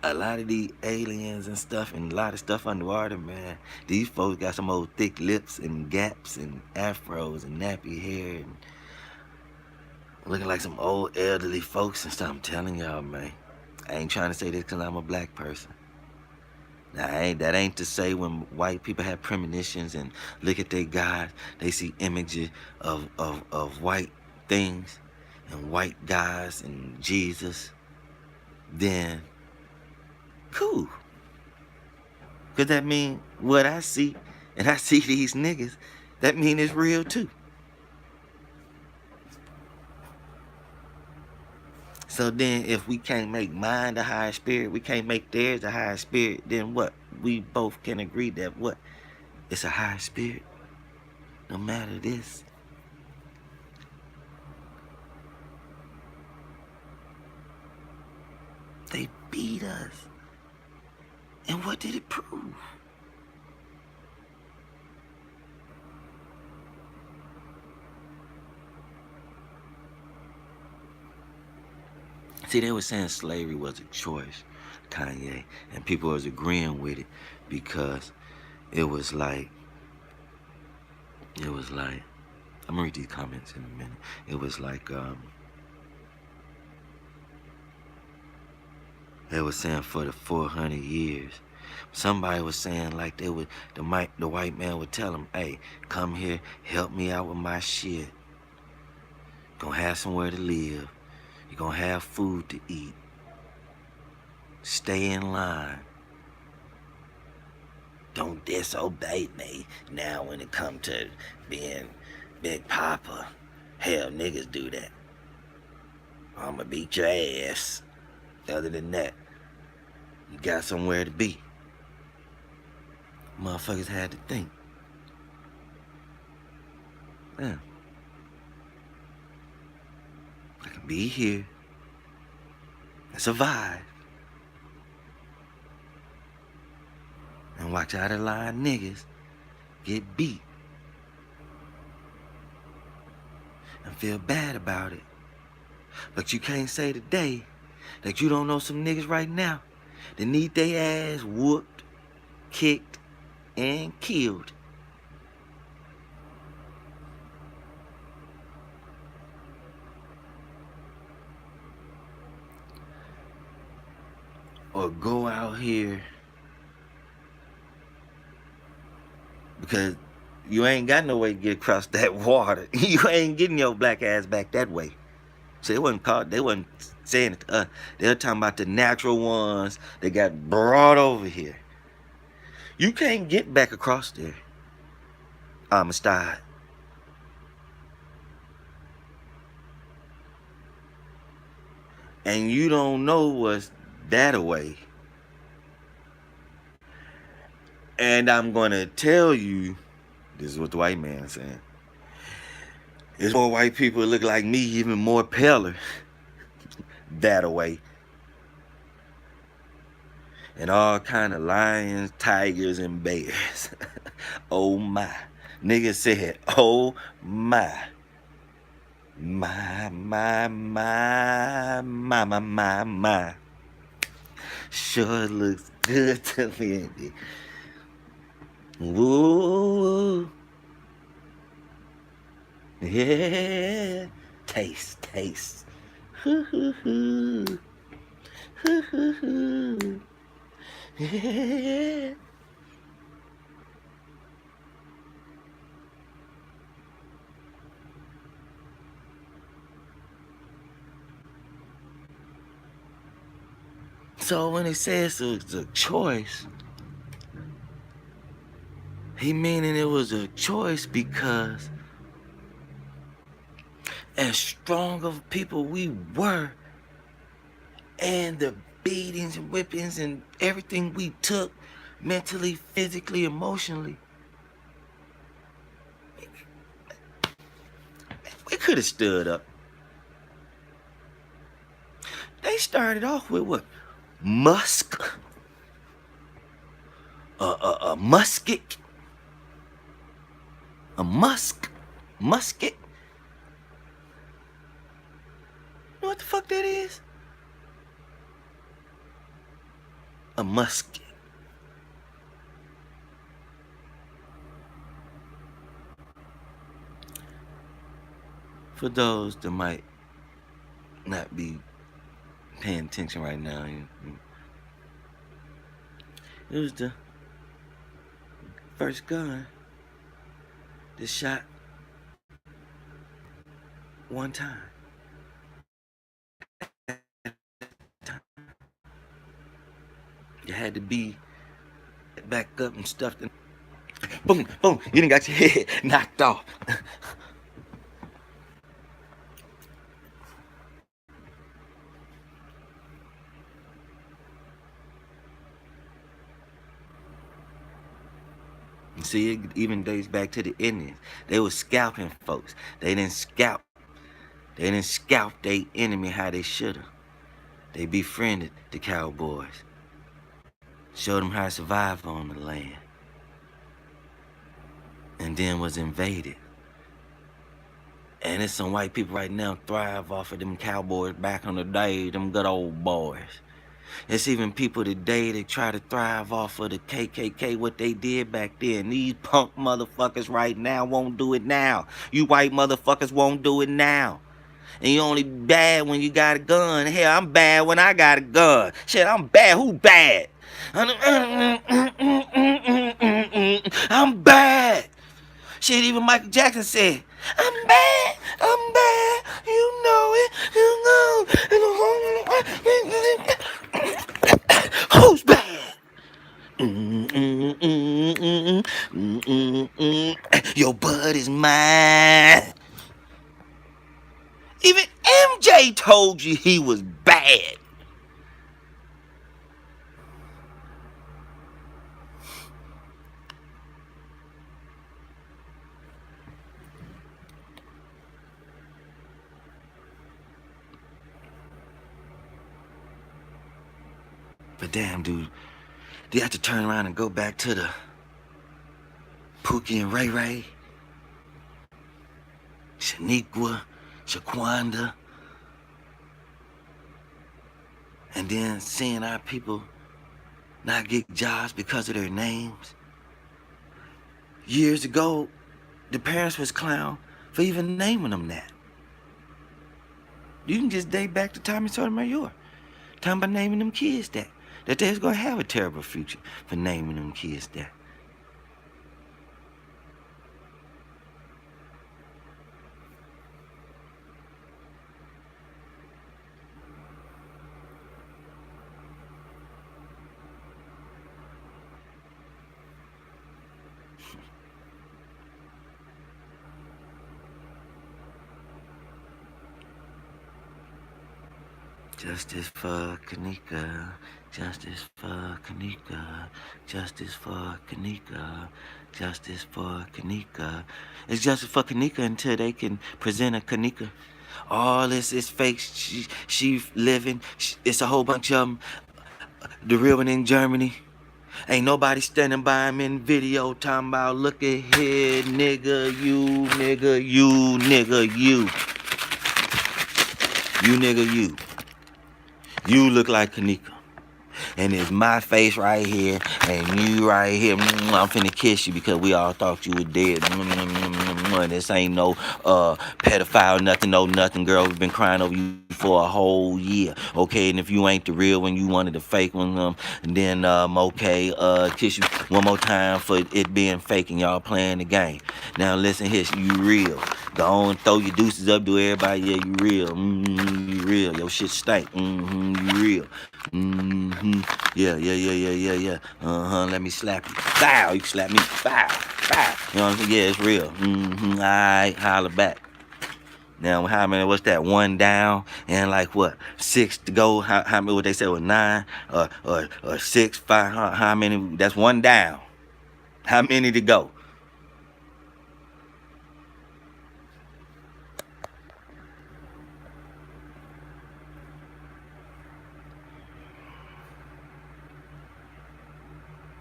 a lot of these aliens and stuff and a lot of stuff underwater, man, these folks got some old thick lips and gaps and afros and nappy hair and looking like some old elderly folks and stuff. I'm telling y'all, man. I ain't trying to say this because I'm a black person. Now, that ain't to say when white people have premonitions and look at their guys, they see images of white things and white guys and Jesus, then cool. Because that mean what I see, and I see these niggas, that mean it's real too. So then if we can't make mine the higher spirit, we can't make theirs the higher spirit, then what? We both can agree that what? It's a higher spirit. No matter this. They beat us. And what did it prove? See, they were saying slavery was a choice, Kanye, and people was agreeing with it because it was like, I'm gonna read these comments in a minute. It was like, they were saying for the 400 years. Somebody was saying like they would, the white man would tell them, hey, come here, help me out with my shit. Gonna have somewhere to live. You're gonna have food to eat. Stay in line. Don't disobey me. Now when it comes to being Big Papa, hell, niggas do that. I'ma beat your ass. Other than that, you got somewhere to be. Motherfuckers had to think. Yeah. I can be here and survive. And watch out of line niggas get beat. And feel bad about it. But you can't say today that you don't know some niggas right now that need their ass whooped, kicked, and killed. Or go out here because you ain't got no way to get across that water. You ain't getting your black ass back that way. So they wasn't saying it to us. They were talking about the natural ones that got brought over here. You can't get back across there, Amistad. And you don't know what's that away. And I'm gonna tell you, this is what the white man is saying. There's more white people that look like me, even more paler, that away. And all kind of lions, tigers, and bears. Oh my. Nigga said, oh my. My. Sure looks good to me. Woo. Yeah. Taste. So when it says it's a choice, he meaning it was a choice because as strong of people we were, and the beatings and whippings and everything we took mentally, physically, emotionally, we could have stood up. They started off with what? Musk? A musket? A musk? Musket? You know what the fuck that is? A musket. For those that might not be paying attention right now, it was the first gun that shot one time. You had to be back up and stuffed and boom, boom, you done got your head knocked off. See, it even dates back to the Indians. They were scalping folks. They didn't scalp their enemy how they should have. They befriended the cowboys. Showed them how to survive on the land. And then was invaded. And there's some white people right now thrive off of them cowboys back on the day, them good old boys. It's even people today that try to thrive off of the KKK, what they did back then. These punk motherfuckers right now won't do it now. You white motherfuckers won't do it now. And you only bad when you got a gun. Hell, I'm bad when I got a gun. Shit, I'm bad. Who bad? I'm bad. Shit, even Michael Jackson said, I'm bad, you know it, who's bad? Your bud is mine. Even MJ told you he was bad. But damn, dude, they have to turn around and go back to the Pookie and Ray Ray, Shaniqua, Shaquanda, and then seeing our people not get jobs because of their names. Years ago, the parents was clowned for even naming them that. You can just date back to Tommy Sotomayor, talking about naming them kids that they was gonna have a terrible future for naming them kids that. Justice for Kenneka, justice for Kenneka, justice for Kenneka, justice for Kenneka. It's justice for Kenneka until they can present a Kenneka. All this is fake. She living. It's a whole bunch of them. The real one in Germany. Ain't nobody standing by him in video talking about, look at here, nigga, you, nigga, you, nigga, you. You, nigga, you. You look like Kenneka. And it's my face right here, and you right here. I'm finna kiss you because we all thought you were dead. This ain't no pedophile, nothing, no nothing, girl. We've been crying over you for a whole year, okay? And if you ain't the real one, you wanted the fake one, then okay, kiss you one more time for it being fake and y'all playing the game. Now listen here, you real. Go on, throw your deuces up to everybody. Yeah, you real. You real. Your shit stank. You real. Yeah. Let me slap you. Bow. You can slap me. Bow. Bow. You know what I'm saying? Yeah, it's real. Alright, holler back. Now, how many? What's that? One down and like what? 6 to go. How many? What they say was 9 or 6, 5? How many? That's one down. How many to go?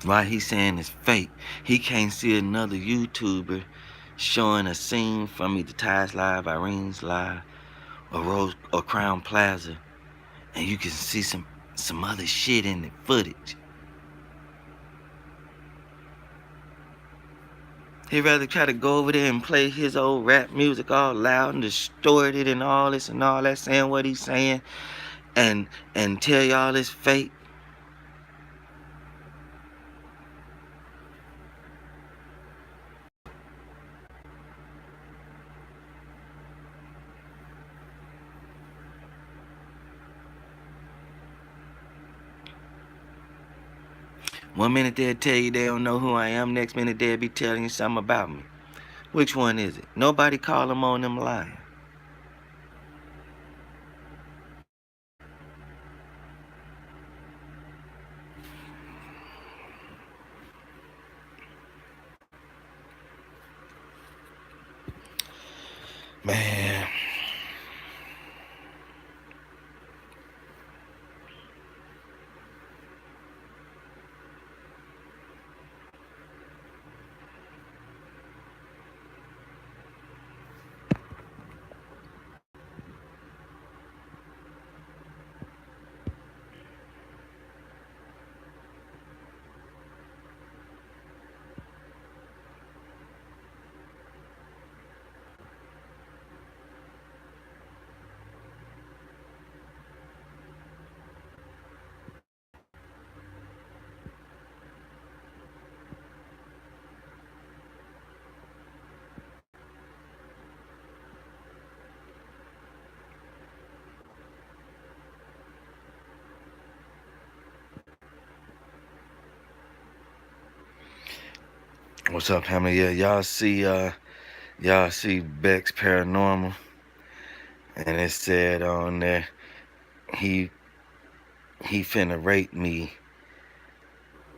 Why he saying it's fake? He can't see another YouTuber showing a scene from either Ty's Live, Irene's Live, or Crown Plaza, and you can see some other shit in the footage. He'd rather try to go over there and play his old rap music all loud and distort it and all this and all that, saying what he's saying, and tell y'all it's fake. One minute they'll tell you they don't know who I am. Next minute they'll be telling you something about me. Which one is it? Nobody call them on them lying. Man. What's up, family? Yeah, y'all see Beck's Paranormal, and it said on there he finna rape me,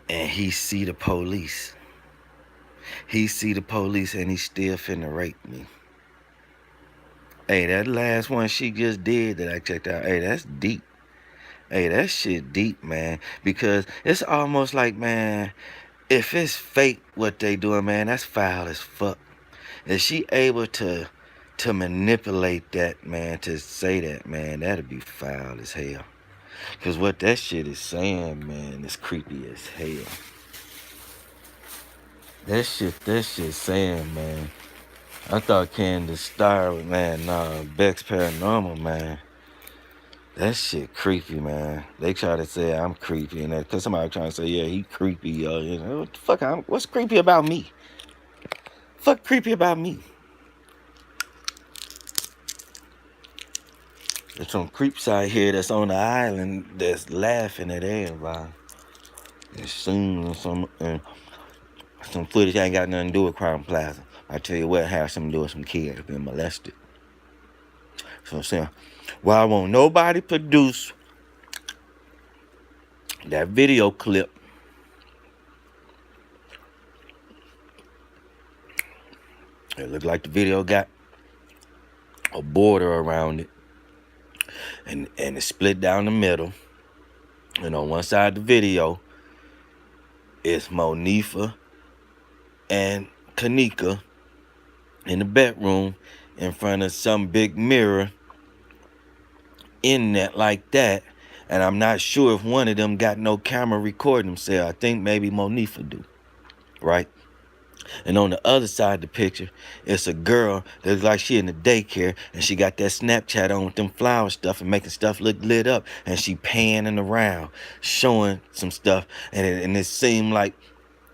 and he see the police. He see the police, and he still finna rape me. Hey, that last one she just did that I checked out. Hey, that's deep. Hey, that shit deep, man. Because it's almost like, man, if it's fake what they doing, man, that's foul as fuck. Is she able to manipulate that, man, to say that, man, that'd be foul as hell. Cause what that shit is saying, man, is creepy as hell. That shit saying, man. I thought Candace Star, man, Beck's Paranormal, man. That shit creepy, man. They try to say I'm creepy and that, cause somebody trying to say, yeah, he creepy, yo. You know, what the fuck? What's creepy about me? Fuck creepy about me? There's some creeps out here that's on the island that's laughing at everybody. And seeing some footage ain't got nothing to do with Crown Plaza. I tell you what, it has something to do with some kids being molested. So I'm saying, well, I won't nobody produce that video clip. It looked like the video got a border around it, and it's split down the middle. And on one side of the video is Monifa and Kenneka in the bedroom in front of some big mirror in that like that. And I'm not sure if one of them got no camera recording themselves. I think maybe Monifa do, right? And on the other side of the picture, it's a girl that looks like she in the daycare, and she got that Snapchat on with them flower stuff and making stuff look lit up, and she panning around, showing some stuff, and it seemed like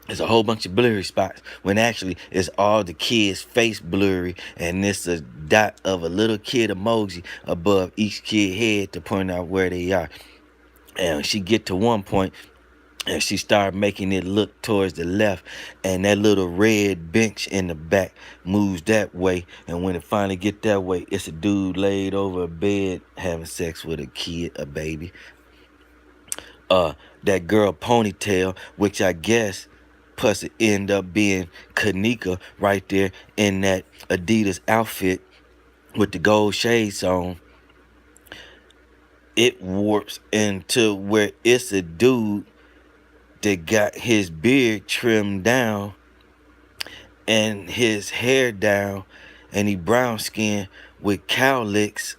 there's a whole bunch of blurry spots when actually it's all the kids' face blurry, and it's a dot of a little kid emoji above each kid head to point out where they are. And she get to one point, and she started making it look towards the left, and that little red bench in the back moves that way, and when it finally get that way, it's a dude laid over a bed having sex with a kid, a baby. That girl ponytail, which I guess plus it end up being Kenneka right there in that Adidas outfit with the gold shades on. It warps into where it's a dude that got his beard trimmed down and his hair down, and he brown skinned with cowlicks,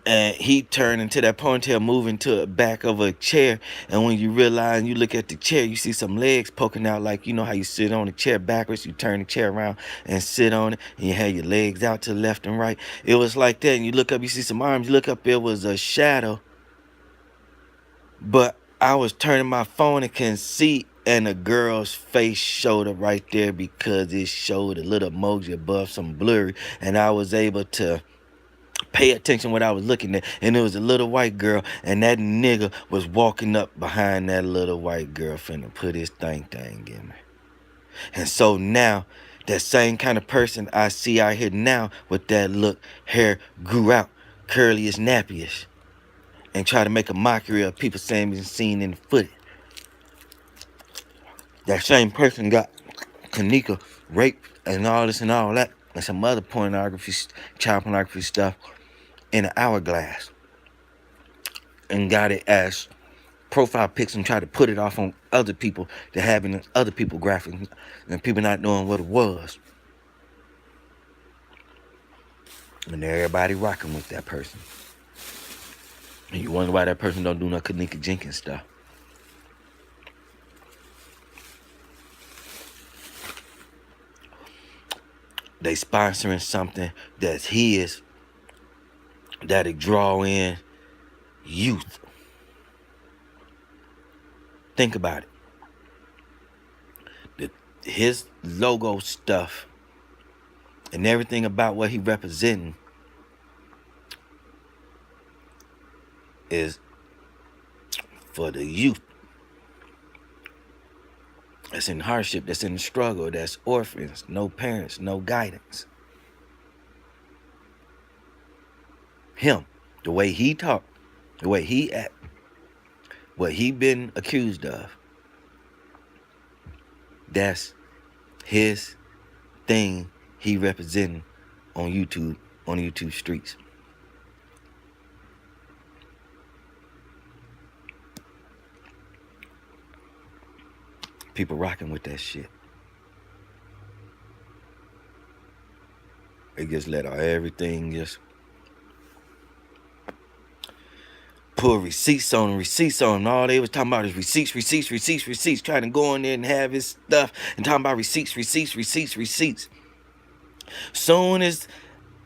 and he turned into that ponytail, moving to the back of a chair. And when you realize and you look at the chair, you see some legs poking out, like you know how you sit on the chair backwards, you turn the chair around and sit on it, and you have your legs out to the left and right. It was like that. And you look up, you see some arms, you look up, it was a shadow. But I was turning my phone and couldn't see, and a girl's face showed up right there because it showed a little emoji above some blurry, and I was able to pay attention what I was looking at, and it was a little white girl, and that nigga was walking up behind that little white girl finna put his thing in me. And so now, that same kind of person I see out here now with that look, hair grew out, curly-ish, nappy-ish, and try to make a mockery of people saying he's seen in the footage. That same person got Kenneka raped and all this and all that, and some other pornography, child pornography stuff in an hourglass, and got it as profile pics and tried to put it off on other people to having other people graphics and people not knowing what it was. And everybody rocking with that person. And you wonder why that person don't do no Kenneka Jenkins stuff. They sponsoring something that's his, that'll draw in youth. Think about it. His logo stuff and everything about what he representing is for the youth that's in hardship, that's in the struggle, that's orphans, no parents, no guidance. Him, the way he talk, the way he act, what he been accused of, that's his thing he representing on YouTube, on the YouTube streets. People rocking with that shit. They just let everything just pull receipts on them. All they was talking about is receipts, trying to go in there and have his stuff and talking about receipts. Soon as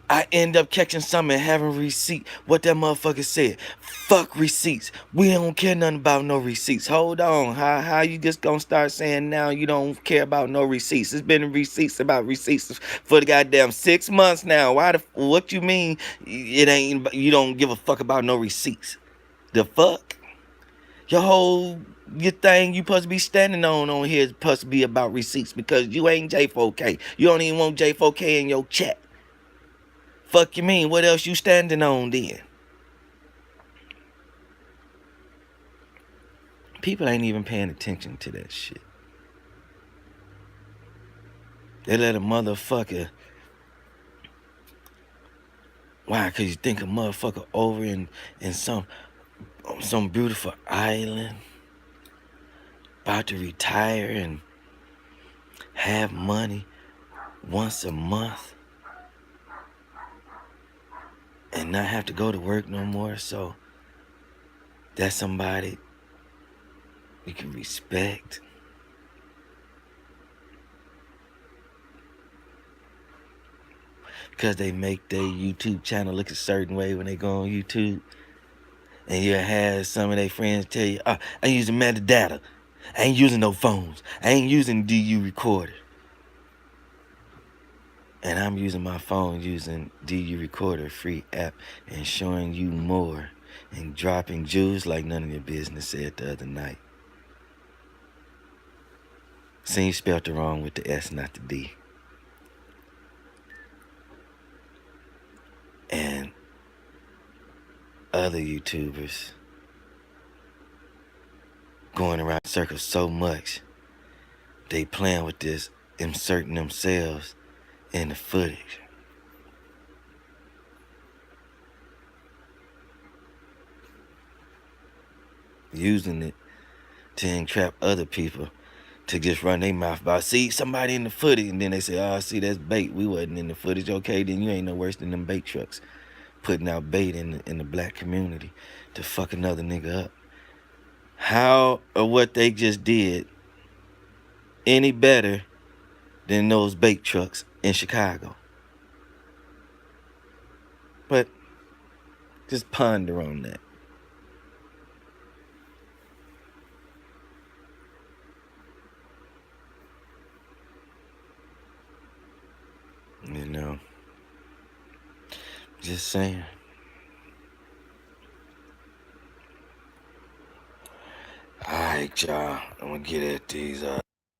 I end up catching something and having a receipt, what that motherfucker said, fuck receipts. We don't care nothing about no receipts. Hold on. How you just gonna start saying now you don't care about no receipts? It's been receipts for the goddamn 6 months now. What you mean it ain't, you don't give a fuck about no receipts? The fuck? Your thing you supposed to be standing on here is supposed to be about receipts, because you ain't J4K. You don't even want J4K in your chat. Fuck you mean? What else you standing on then? People ain't even paying attention to that shit. They let a motherfucker. Why? Because you think a motherfucker over in some beautiful island, about to retire and have money once a month and not have to go to work no more, so that's somebody you can respect. because they make their YouTube channel look a certain way when they go on YouTube. And you have some of their friends tell you, I'm using metadata. I ain't using no phones. I ain't using DU recorder. And I'm using my phone using DU recorder, free app, and showing you more and dropping jewels like none of your business said the other night. See, you spelled it wrong with the S, not the D. And other YouTubers going around in circles so much, they playing with this, inserting themselves in the footage. Using it to entrap other people to just run their mouth about, see somebody in the footage, and then they say, oh, see, that's bait. We wasn't in the footage. Okay, then you ain't no worse than them bait trucks putting out bait in the black community to fuck another nigga up. How or what they just did any better than those bait trucks in Chicago? But just ponder on that. You know, just saying. All right, y'all. I'm gonna get at these